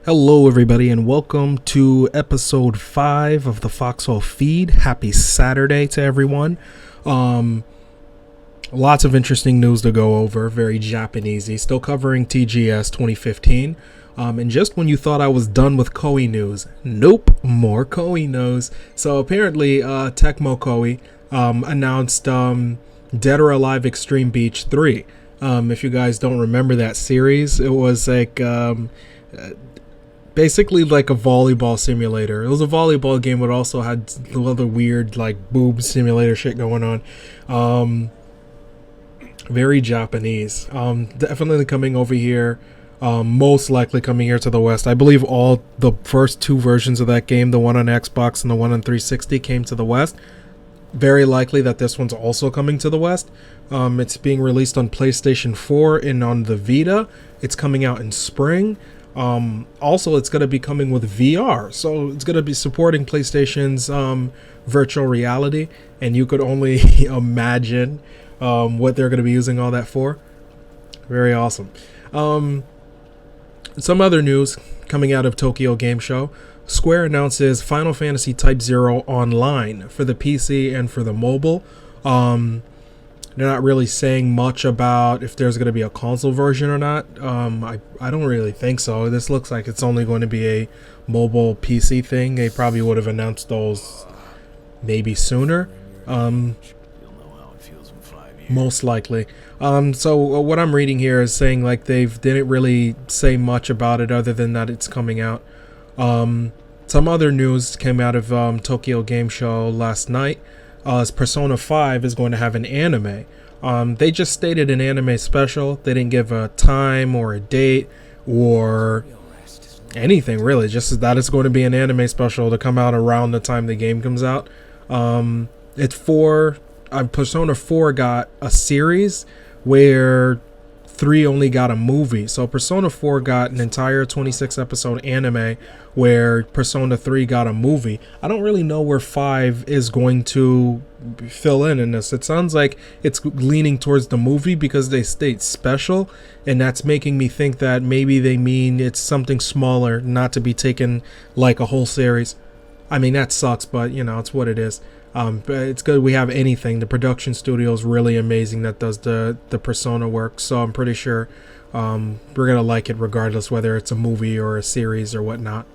Hello everybody and welcome to episode 5 of the Foxhole Feed. Happy Saturday to everyone. Lots of interesting news to go over, very Japanesey. Still covering TGS 2015. And just when you thought I was done with Koei news, nope, more Koei news. So apparently Tecmo Koei announced Dead or Alive Extreme Beach 3. If you guys don't remember that series, it was like basically like a volleyball simulator. It was a volleyball game, but also had other weird like boob simulator shit going on. Very Japanese. Definitely coming over here. Most likely coming here to the West. I believe all the first two versions of that game, the one on Xbox and the one on 360, came to the West. Very likely that this one's also coming to the West. It's being released on PlayStation 4 and on the Vita. It's coming out in spring. Also, it's going to be coming with VR, so it's going to be supporting PlayStation's virtual reality, and you could only imagine what they're going to be using all that for. Very awesome. Some other news coming out of Tokyo Game Show. Square announces Final Fantasy Type 0 online for the PC and for the mobile. They're not really saying much about if there's going to be a console version or not. I don't really think so. This looks like it's only going to be a mobile PC thing. They probably would have announced those maybe sooner. Most likely. So what I'm reading here is saying like they didn't really say much about it other than that it's coming out. Some other news came out of Tokyo Game Show last night. Persona 5 is going to have an anime. They just stated an anime special. They didn't give a time or a date or anything really. Just that it's going to be an anime special to come out around the time the game comes out. It's for Persona 4 got a series where 3 only got a movie. So Persona 4 got an entire 26 episode anime where Persona 3 got a movie. I don't really know where 5 is going to fill in this. It sounds like it's leaning towards the movie because they state special, and that's making me think that maybe they mean it's something smaller, not to be taken like a whole series. I mean, that sucks, but you know, it's what it is. But it's good we have anything. The production studio is really amazing that does the Persona work, so I'm pretty sure we're gonna like it regardless whether it's a movie or a series or whatnot.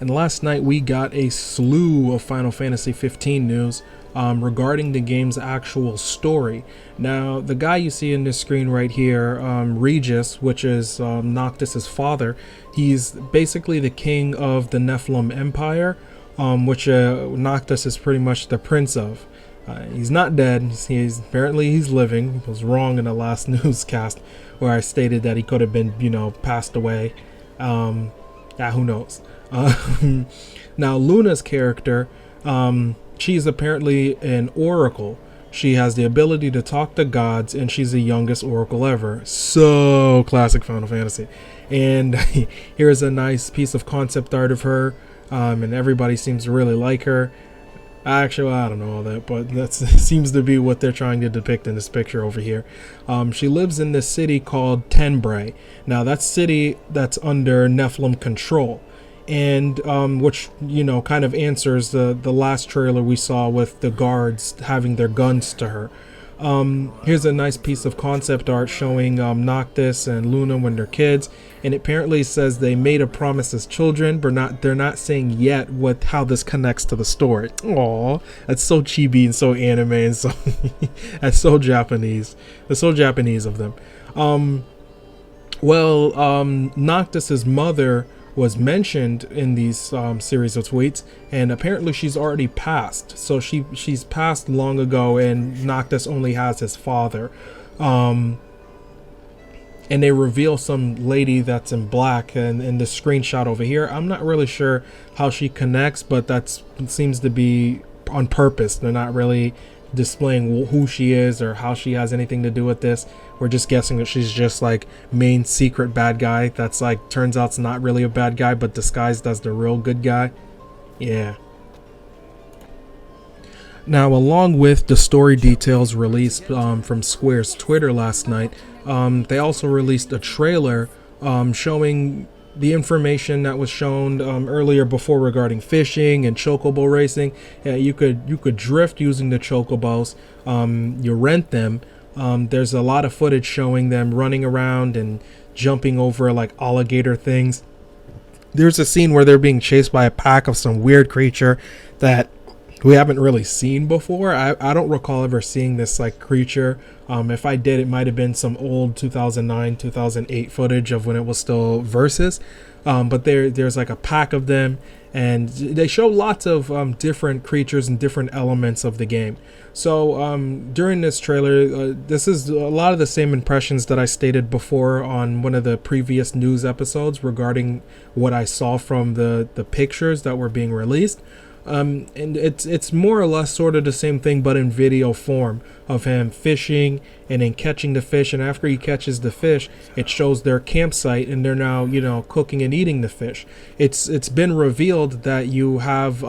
And last night we got a slew of Final Fantasy XV news regarding the game's actual story. Now, the guy you see in this screen right here, Regis, which is Noctis's father, he's basically the king of the Nephilim Empire, which Noctis is pretty much the prince of. He's not dead. Apparently he's living. I was wrong in the last newscast where I stated that he could have been, passed away. Who knows? Now, Luna's character, she's apparently an oracle. She has the ability to talk to gods, and she's the youngest oracle ever. So classic Final Fantasy. And here's a nice piece of concept art of her, and everybody seems to really like her. Actually, I don't know all that, but that seems to be what they're trying to depict in this picture over here. She lives in this city called Tenbray. Now, that city that's under Nephilim control. And which kind of answers the last trailer we saw with the guards having their guns to her. Here's a nice piece of concept art showing Noctis and Luna when they're kids, and it apparently says they made a promise as children, but they're not saying yet how this connects to the story. Aww, that's so chibi and so anime and so that's so Japanese. That's so Japanese of them. Noctis's mother was mentioned in these series of tweets, and apparently she's already passed. So she's passed long ago, and Noctis only has his father. And they reveal some lady that's in black and in the screenshot over here. I'm not really sure how she connects, but that seems to be on purpose. They're not really displaying who she is or how she has anything to do with this. We're just guessing that she's just like main secret bad guy that's like turns out it's not really a bad guy but disguised as the real good guy. Yeah. Now, along with the story details released from Square's Twitter last night, they also released a trailer showing the information that was shown earlier before regarding fishing and chocobo racing. You could drift using the chocobos. You rent them. There's a lot of footage showing them running around and jumping over like alligator things. There's a scene where they're being chased by a pack of some weird creature that we haven't really seen before. I don't recall ever seeing this like creature. If I did, it might have been some old 2009, 2008 footage of when it was still Versus. But there's like a pack of them, and they show lots of different creatures and different elements of the game. So during this trailer, this is a lot of the same impressions that I stated before on one of the previous news episodes regarding what I saw from the pictures that were being released. And it's more or less sort of the same thing, but in video form, of him fishing and then catching the fish. And after he catches the fish, it shows their campsite, and they're now, cooking and eating the fish. It's been revealed that you have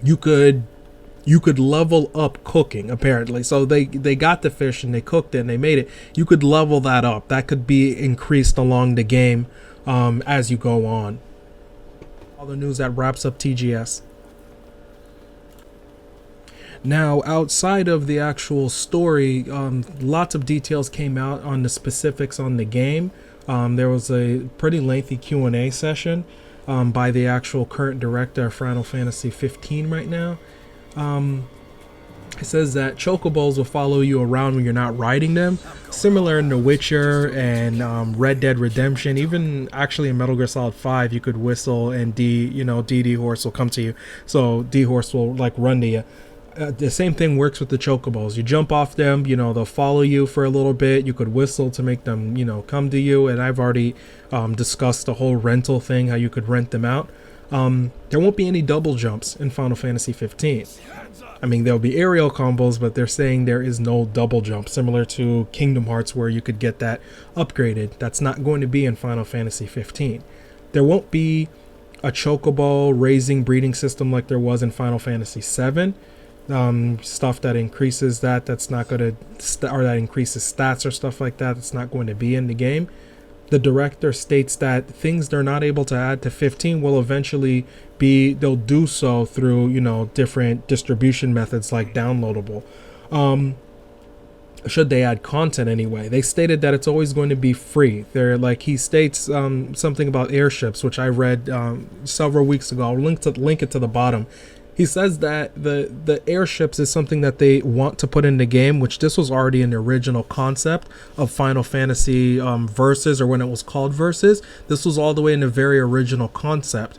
you could level up cooking, apparently. So they got the fish and they cooked it and they made it. You could level that up. That could be increased along the game as you go on. All the news that wraps up TGS. Now, outside of the actual story, lots of details came out on the specifics on the game. There was a pretty lengthy Q&A session by the actual current director of Final Fantasy XV right now. It says that chocobos will follow you around when you're not riding them, similar in The Witcher and Red Dead Redemption. Even actually in Metal Gear Solid 5, you could whistle and DD Horse will come to you. So D Horse will like run to you. The same thing works with the chocobos. You jump off them, they'll follow you for a little bit. You could whistle to make them, come to you. And I've already discussed the whole rental thing, how you could rent them out. There won't be any double jumps in Final Fantasy XV. I mean, there'll be aerial combos, but they're saying there is no double jump, similar to Kingdom Hearts where you could get that upgraded. That's not going to be in Final Fantasy XV. There won't be a chocobo raising breeding system like there was in Final Fantasy VII. Stuff that increases that's not going to, or that increases stats or stuff like that, that's not going to be in the game. The director states that things they're not able to add to 15 will eventually they'll do so through, different distribution methods like downloadable. Should they add content anyway. They stated that it's always going to be free. He states something about airships, which I read several weeks ago. I'll link it to the bottom. He says that the airships is something that they want to put in the game, which this was already in the original concept of Final Fantasy Versus, or when it was called Versus. This was all the way in the very original concept.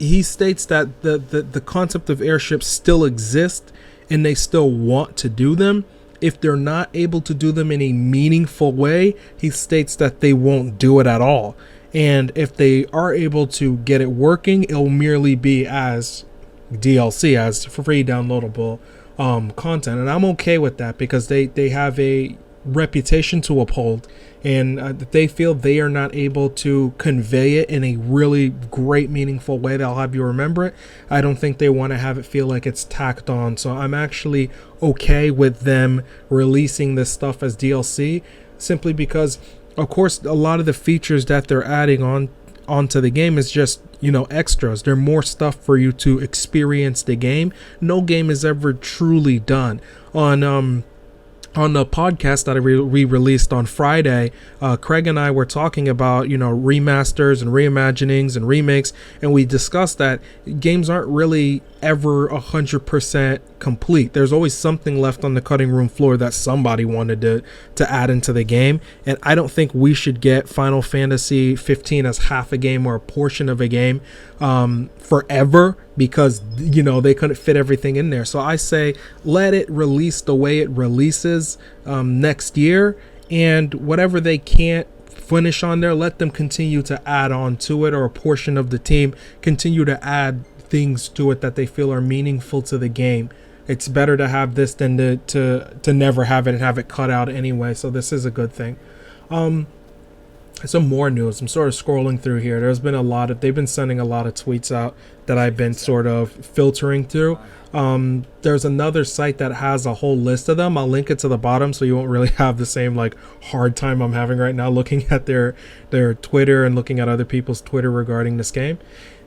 He states that the concept of airships still exists and they still want to do them. If they're not able to do them in a meaningful way, he states that they won't do it at all. And if they are able to get it working, it'll merely be as DLC, as free downloadable content. And I'm okay with that because they have a reputation to uphold, and they feel they are not able to convey it in a really great, meaningful way that'll have you remember it. I don't think they want to have it feel like it's tacked on. So I'm actually okay with them releasing this stuff as DLC, simply because, of course, a lot of the features that they're adding onto the game is just, extras. They're more stuff for you to experience the game. No game is ever truly done. On the podcast that we released on Friday, Craig and I were talking about, remasters and reimaginings and remakes, and we discussed that games aren't really ever 100% complete. There's always something left on the cutting room floor that somebody wanted to add into the game, and I don't think we should get Final Fantasy 15 as half a game or a portion of a game forever, because they couldn't fit everything in there. So I say let it release the way it releases next year, and whatever they can't finish on there, let them continue to add on to it, or a portion of the team continue to add things to it that they feel are meaningful to the game. It's better to have this than to never have it and have it cut out anyway. So this is a good thing. some more news. I'm sort of scrolling through here. There's been they've been sending a lot of tweets out that I've been sort of filtering through. There's another site that has a whole list of them. I'll link it to the bottom so you won't really have the same like hard time I'm having right now looking at their Twitter and looking at other people's Twitter regarding this game.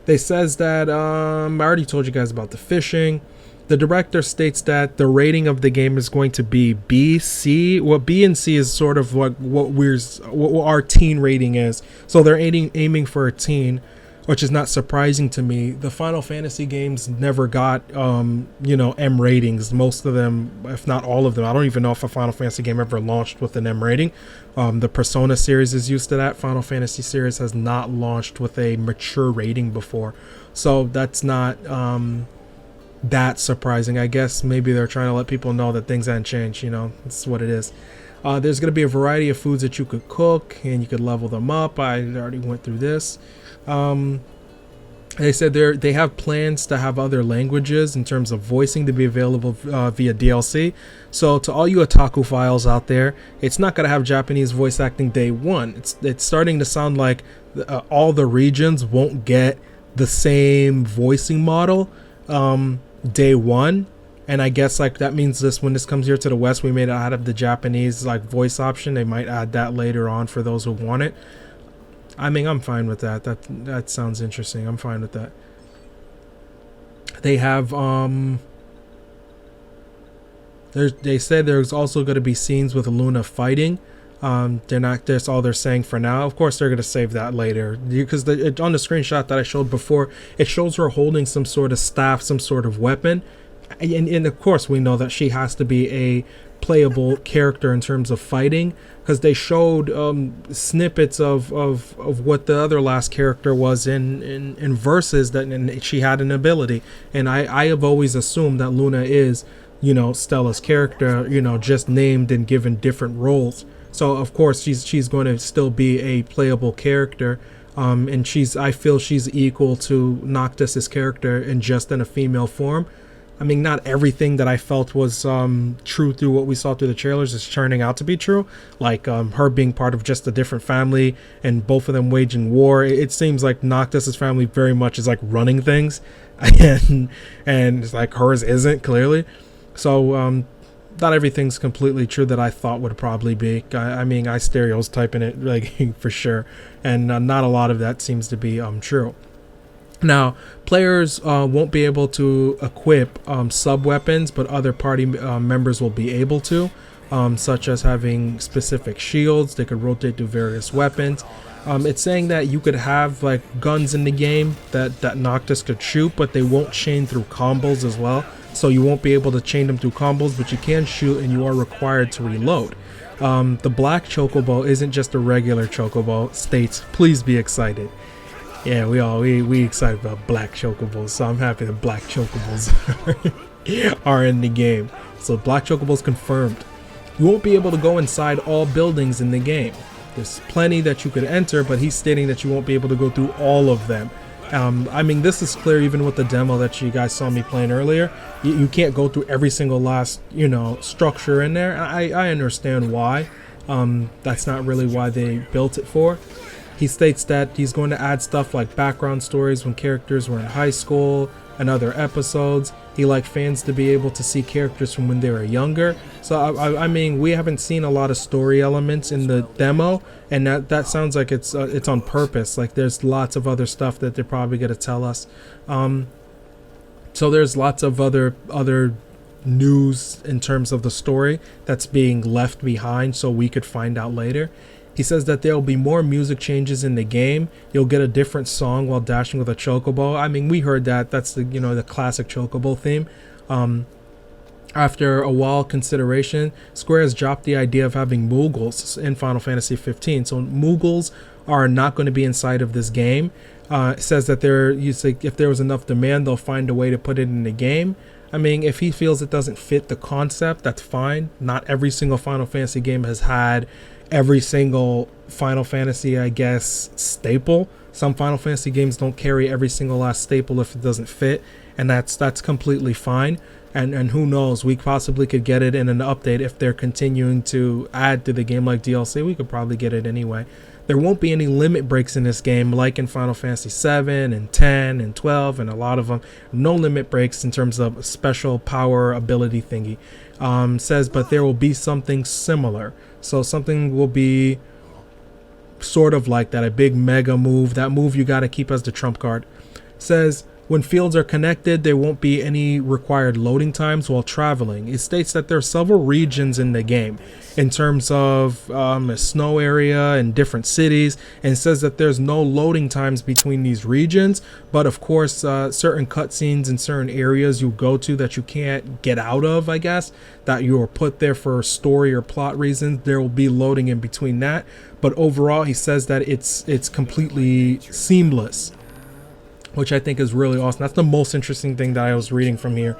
They says that I already told you guys about the fishing. The director states that the rating of the game is going to be B, C. Well, B and C is sort of what our teen rating is. So they're aiming for a teen, which is not surprising to me. The Final Fantasy games never got, M ratings. Most of them, if not all of them. I don't even know if a Final Fantasy game ever launched with an M rating. The Persona series is used to that. Final Fantasy series has not launched with a mature rating before. So that's not that surprising. I guess maybe they're trying to let people know that things haven't changed. That's what it is. There's going to be a variety of foods that you could cook, and you could level them up. I already went through this. They said they have plans to have other languages in terms of voicing to be available via DLC. So to all you otaku files out there, it's not going to have Japanese voice acting day one. It's starting to sound like all the regions won't get the same voicing model day one. And I guess like that means when this comes here to the West, we may not have the Japanese like voice option. They might add that later on for those who want it. I mean, I'm fine with that. That sounds interesting. I'm fine with that. They have they said there's also going to be scenes with Luna fighting. That's all they're saying for now. Of course, they're going to save that later, because on the screenshot that I showed before, it shows her holding some sort of staff, some sort of weapon. And of course, we know that she has to be a playable character in terms of fighting, because they showed snippets of what the other last character was in Versus, and she had an ability. And I have always assumed that Luna is, Stella's character, just named and given different roles. So of course she's going to still be a playable character, and I feel she's equal to Noctis's character in a female form. I mean, not everything that I felt was true through what we saw through the trailers is turning out to be true. Like her being part of just a different family and both of them waging war. It seems like Noctis's family very much is like running things, and it's like hers isn't, clearly. So not everything's completely true that I thought would probably be. I mean, I stereotyping it like for sure, and not a lot of that seems to be true. Now, players won't be able to equip sub-weapons, but other party members will be able to, such as having specific shields. They could rotate through various weapons. It's saying that you could have like guns in the game that Noctis could shoot, but they won't chain through combos as well. So you won't be able to chain them through combos, but you can shoot, and you are required to reload. The black chocobo isn't just a regular chocobo. States, please be excited. Yeah, we excited about black chocobos, so I'm happy that black chocobos are in the game. So black chocobos confirmed. You won't be able to go inside all buildings in the game. There's plenty that you could enter, but he's stating that you won't be able to go through all of them. I mean, this is clear even with the demo that you guys saw me playing earlier. You can't go through every single last, structure in there. I understand why. That's not really why they built it for. He states that he's going to add stuff like background stories when characters were in high school and other episodes. He liked fans to be able to see characters from when they were younger. So I mean, we haven't seen a lot of story elements in the demo, and that sounds like it's on purpose. Like there's lots of other stuff that they're probably going to tell us. So there's lots of other news in terms of the story that's being left behind, so we could find out later. He says that there will be more music changes in the game. You'll get a different song while dashing with a chocobo. I mean, we heard that. That's the classic chocobo theme. After a while consideration, Square has dropped the idea of having moogles in Final Fantasy XV. So moogles are not going to be inside of this game. It says that if there was enough demand, they'll find a way to put it in the game. I mean, if he feels it doesn't fit the concept, that's fine. Not every single Final Fantasy game has had every single Final Fantasy, I guess, staple. Some Final Fantasy games don't carry every single last staple if it doesn't fit, and that's completely fine. And who knows, we possibly could get it in an update if they're continuing to add to the game like DLC. We could probably get it anyway. there won't be any limit breaks in this game like in Final Fantasy VII and 10 and 12 and a lot of them. No limit breaks in terms of special power ability thingy. Says, but there will be something similar. So something will be sort of like that, a big mega move, that move you got to keep as the trump card. Says, when fields are connected, there won't be any required loading times while traveling. It states that there are several regions in the game in terms of a snow area and different cities, and it says that there's no loading times between these regions, but of course certain cutscenes in certain areas you go to that you can't get out of, I guess, that you are put there for story or plot reasons, there will be loading in between that. But overall, he says that it's completely seamless, which I think is really awesome. That's the most interesting thing that I was reading from here,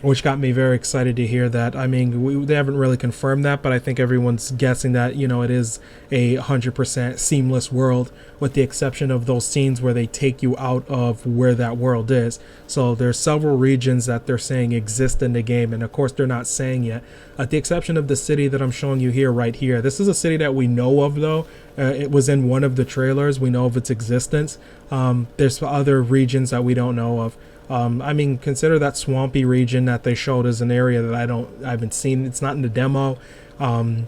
which got me very excited to hear that. I mean, they haven't really confirmed that, but I think everyone's guessing that, you know, it is a 100% seamless world, with the exception of those scenes where they take you out of where that world is. So there's several regions that they're saying exist in the game, and of course they're not saying yet, at the exception of the city that I'm showing you here, right here. This is a city that we know of, though. It was in one of the trailers. We know of its existence. There's other regions that we don't know of. I mean, consider that swampy region that they showed as an area that I haven't seen. It's not in the demo, and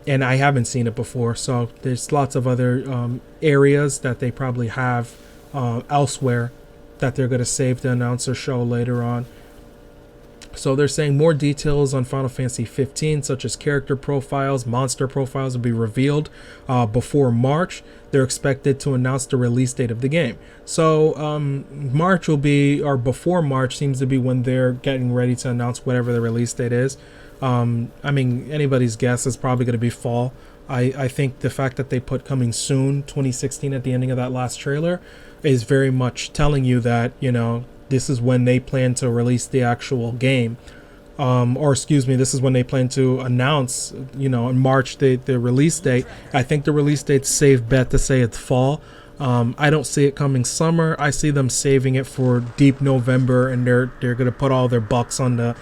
I haven't seen it before. So there's lots of other areas that they probably have elsewhere that they're going to save to announce or show later on. So they're saying more details on Final Fantasy XV, such as character profiles, monster profiles, will be revealed before March. They're expected to announce the release date of the game. So March will be, or before March seems to be when they're getting ready to announce whatever the release date is. I mean, anybody's guess is probably going to be fall. I think the fact that they put coming soon 2016 at the ending of that last trailer is very much telling you that, you know, this is when they plan to release the actual game. Or excuse me, this is when they plan to announce, you know, in March the release date. I think the release date's safe bet to say it's fall. I don't see it coming summer. I see them saving it for deep November, and they're gonna put all their bucks on that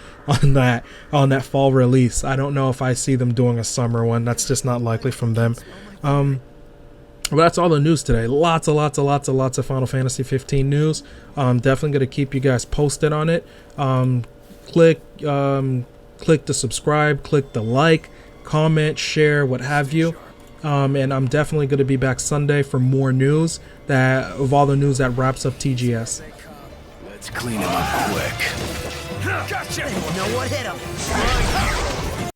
fall release. I don't know if I see them doing a summer one. That's just not likely from them. But that's all the news today. Lots of Final Fantasy XV news. Definitely going to keep you guys posted on it. Click the subscribe, click the like, comment, share, what have you. And I'm definitely going to be back Sunday for more news, of all the news that wraps up TGS. Let's clean him up quick. Gotcha! No one hit him.